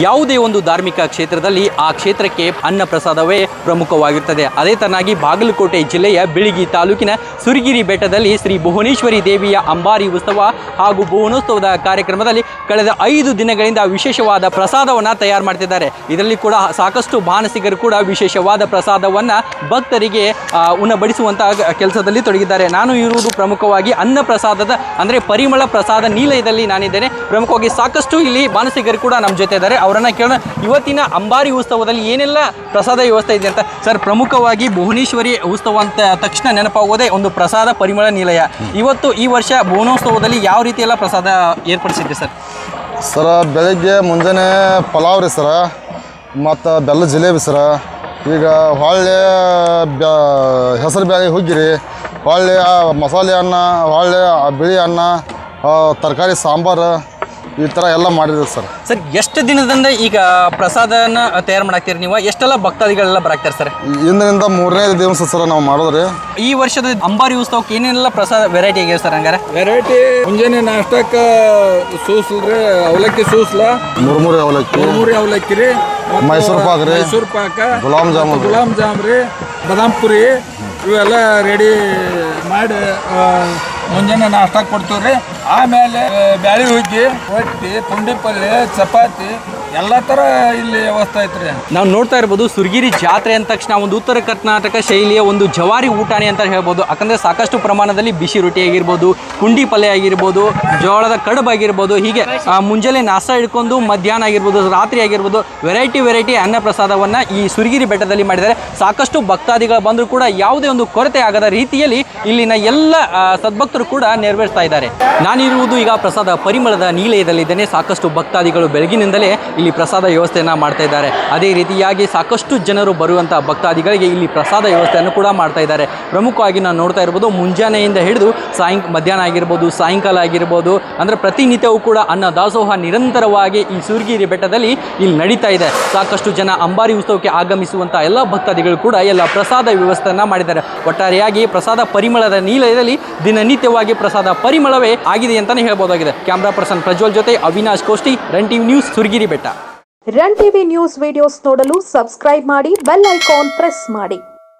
ಯಾವುದೇ ಒಂದು ಧಾರ್ಮಿಕ ಕ್ಷೇತ್ರದಲ್ಲಿ ಆ ಕ್ಷೇತ್ರಕ್ಕೆ ಅನ್ನ ಪ್ರಸಾದವೇ ಪ್ರಮುಖವಾಗಿರುತ್ತದೆ. ಅದೇ ತರನಾಗಿ ಬಾಗಲಕೋಟೆ ಜಿಲ್ಲೆಯ ಬಿಳಿಗಿ ತಾಲೂಕಿನ ಸುರಗಿರಿ ಬೆಟ್ಟದಲ್ಲಿ ಶ್ರೀ ಭುವನೇಶ್ವರಿ ದೇವಿಯ ಅಂಬಾರಿ ಉತ್ಸವ ಹಾಗೂ ಭುವನೋತ್ಸವದ ಕಾರ್ಯಕ್ರಮದಲ್ಲಿ ಕಳೆದ 5 ದಿನಗಳಿಂದ ವಿಶೇಷವಾದ ಪ್ರಸಾದವನ್ನು ತಯಾರು ಮಾಡ್ತಿದ್ದಾರೆ. ಇದರಲ್ಲಿ ಕೂಡ ಸಾಕಷ್ಟು ಮಾನಸಿಕರು ಕೂಡ ವಿಶೇಷವಾದ ಪ್ರಸಾದವನ್ನು ಭಕ್ತರಿಗೆ ಉಣಬಡಿಸುವಂಥ ಕೆಲಸದಲ್ಲಿ ತೊಡಗಿದ್ದಾರೆ. ನಾನು ಇರುವುದು ಪ್ರಮುಖವಾಗಿ ಅನ್ನ ಪ್ರಸಾದದ ಅಂದರೆ ಪರಿಮಳ ಪ್ರಸಾದ ನಿಲಯದಲ್ಲಿ ನಾನಿದ್ದೇನೆ. ಪ್ರಮುಖವಾಗಿ ಸಾಕಷ್ಟು ಇಲ್ಲಿ ಮಾನಸಿಕರು ಕೂಡ ನಮ್ಮ ಜೊತೆ ಇದ್ದಾರೆ. ಅವರನ್ನು ಕೇಳೋಣ, ಇವತ್ತಿನ ಅಂಬಾರಿ ಉತ್ಸವದಲ್ಲಿ ಏನೆಲ್ಲ ಪ್ರಸಾದ ವ್ಯವಸ್ಥೆ ಇದೆ ಅಂತ. ಸರ್, ಪ್ರಮುಖವಾಗಿ ಭುವನೇಶ್ವರಿ ಉತ್ಸವ ಅಂತ ತಕ್ಷಣ ನೆನಪಾಗೋದೇ ಒಂದು ಪ್ರಸಾದ ಪರಿಮಳ ನಿಲಯ. ಇವತ್ತು ಈ ವರ್ಷ ಭುವನೋತ್ಸವದಲ್ಲಿ ಯಾವ ರೀತಿ ಎಲ್ಲ ಪ್ರಸಾದ ಏರ್ಪಡಿಸಿದೆ ಸರ್? ಸರ, ಬೆಳಗ್ಗೆ ಮುಂಜಾನೆ ಪಲಾವ್ ರೀ ಸರ, ಮತ್ತು ಬೆಲ್ಲ ಜಿಲೇಬಿ ಸರ. ಈಗ ಹೊಳ್ಳೆ ಹೆಸರು ಬೇಳೆ ಹುಗ್ಗಿರಿ, ಹೊಳ್ಳೆ ಮಸಾಲೆ ಅನ್ನ, ಹೊಳ್ಳೆ ಬಿಳಿ ಅನ್ನ, ತರಕಾರಿ ಸಾಂಬಾರು, ಈ ಥರ ಎಲ್ಲ ಮಾಡಿದ್ರು ಸರ್. ಸರ್, ಎಷ್ಟು ದಿನದಿಂದ ಈಗ ಪ್ರಸಾದನ ತಯಾರು ಮಾಡಾಕ್ತೀರಿ ನೀವು? ಎಷ್ಟೆಲ್ಲ ಭಕ್ತಾದಿಗಳೆಲ್ಲ ಬರಾಕ್ತಾರೆ ಸರ್? ಇಂದಿನಿಂದ 3ನೇ ದಿವಸ ಸರ್ ನಾವು ಮಾಡೋದ್ರಿ. ಈ ವರ್ಷದ ಅಂಬಾರಿ ಉತ್ಸವಕ್ಕೆ ಏನೆಲ್ಲ ಪ್ರಸಾದ ವೆರೈಟಿ ಆಗ್ಯಾವ ಸರ್? ಹಂಗಾರೆ ವೆರೈಟಿ ಮುಂಜಾನೆ ನಾಷ್ಟಕ್ಕೆ ಸೂಸ್ಲ್ರಿ, ಅವಲಕ್ಕಿ ಸೂಸ್ಲ, ಮುರುಮುರಿ ಅವಲಕ್ಕಿ ರೀ, ಮೈಸೂರು ಪಾಕ್ ರೀ, ಗುಲಾಬ್ ಜಾಮ್ ರೀ, ಬಾದಾಮ್ ಪುರಿ, ಇವೆಲ್ಲ ರೆಡಿ ಮಾಡಿ ಮುಂಜಾನೆ ನಾಷ್ಟಕ್ಕೆ ಕೊಡ್ತೀವಿ ರೀ. ಆಮೇಲೆ ಬ್ಯಾಳಿ ಹುಗ್ಗಿ, ರೊಟ್ಟಿ, ಪುಂಡಿ ಪಲ್ಯ, ಚಪಾತಿ ಎಲ್ಲ ಥರ ಇಲ್ಲಿ ವ್ಯವಸ್ಥೆ ಐತ್ರಿ. ನಾವು ನೋಡ್ತಾ ಇರ್ಬೋದು, ಸುರಗಿರಿ ಜಾತ್ರೆ ಅಂದ ತಕ್ಷಣ ಒಂದು ಉತ್ತರ ಕರ್ನಾಟಕ ಶೈಲಿಯ ಒಂದು ಜವಾರಿ ಊಟನೇ ಅಂತ ಹೇಳ್ಬೋದು. ಯಾಕಂದರೆ ಸಾಕಷ್ಟು ಪ್ರಮಾಣದಲ್ಲಿ ಬಿಸಿ ರೊಟ್ಟಿ ಆಗಿರ್ಬೋದು, ಪುಂಡಿ ಪಲ್ಯ ಆಗಿರ್ಬೋದು, ಜೋಳದ ಕಡುಬು ಆಗಿರ್ಬೋದು, ಹೀಗೆ ಮುಂಜಾನೆ ನಾಷ್ಟ ಹಿಡ್ಕೊಂಡು ಮಧ್ಯಾಹ್ನ ಆಗಿರ್ಬೋದು, ರಾತ್ರಿ ಆಗಿರ್ಬೋದು, ವೆರೈಟಿ ಅನ್ನ ಪ್ರಸಾದವನ್ನು ಈ ಸುರಗಿರಿ ಬೆಟ್ಟದಲ್ಲಿ ಮಾಡಿದ್ದಾರೆ. ಸಾಕಷ್ಟು ಭಕ್ತಾದಿಗಳು ಬಂದರೂ ಕೂಡ ಯಾವುದೇ ಒಂದು ಕೊರತೆ ಆಗದ ರೀತಿಯಲ್ಲಿ ಇಲ್ಲಿನ ಎಲ್ಲ ಸದ್ಭಕ್ತರು ಕೂಡ ನೆರವೇರಿಸ್ತಾ ಇದ್ದಾರೆ. ನಾನಿರುವುದು ಈಗ ಪ್ರಸಾದ ಪರಿಮಳದ ನಿಲಯದಲ್ಲಿದ್ದೇನೆ. ಸಾಕಷ್ಟು ಭಕ್ತಾದಿಗಳು ಬೆಳಗಿನಿಂದಲೇ ಇಲ್ಲಿ ಪ್ರಸಾದ ವ್ಯವಸ್ಥೆಯನ್ನು ಮಾಡ್ತಾ ಇದ್ದಾರೆ. ಅದೇ ರೀತಿಯಾಗಿ ಸಾಕಷ್ಟು ಜನರು ಬರುವಂಥ ಭಕ್ತಾದಿಗಳಿಗೆ ಇಲ್ಲಿ ಪ್ರಸಾದ ವ್ಯವಸ್ಥೆಯನ್ನು ಕೂಡ ಮಾಡ್ತಾ ಇದ್ದಾರೆ. ಪ್ರಮುಖವಾಗಿ ನಾನು ನೋಡ್ತಾ ಇರ್ಬೋದು, ಮುಂಜಾನೆಯಿಂದ ಹಿಡಿದು ಮಧ್ಯಾಹ್ನ ಆಗಿರ್ಬೋದು, ಸಾಯಂಕಾಲ ಆಗಿರ್ಬೋದು, ಅಂದರೆ ಪ್ರತಿನಿತ್ಯವೂ ಕೂಡ ಅನ್ನ ದಾಸೋಹ ನಿರಂತರವಾಗಿ ಈ ಸುರಗಿರಿ ಬೆಟ್ಟದಲ್ಲಿ ಇಲ್ಲಿ ನಡೀತಾ ಇದೆ. ಸಾಕಷ್ಟು ಜನ ಅಂಬಾರಿ ಉತ್ಸವಕ್ಕೆ ಆಗಮಿಸುವಂಥ ಎಲ್ಲ ಭಕ್ತಾದಿಗಳು ಕೂಡ ಎಲ್ಲ ಪ್ರಸಾದ ವ್ಯವಸ್ಥೆಯನ್ನು ಮಾಡಿದ್ದಾರೆ. ಒಟ್ಟಾರೆಯಾಗಿ ಪ್ರಸಾದ ಪರಿಮಳದ ನಿಲಯದಲ್ಲಿ ದಿನನಿತ್ಯವಾಗಿ ಪ್ರಸಾದ ಪರಿಮಳವೇ ಆಗಿದೆ ಅಂತಲೇ ಹೇಳ್ಬೋದಾಗಿದೆ. ಕ್ಯಾಮ್ರಾ ಪರ್ಸನ್ ಪ್ರಜ್ವಲ್ ಜೊತೆ Avinash Koshti, run TV news, Suragiri ಬೆಟ್ಟ. ರನ್ ಟಿವಿ ನ್ಯೂಸ್ ವಿಡಿಯೋಸ್ ನೋಡಲು ಸಬ್ಸ್ಕ್ರೈಬ್ ಮಾಡಿ, ಬೆಲ್ ಐಕಾನ್ ಪ್ರೆಸ್ ಮಾಡಿ.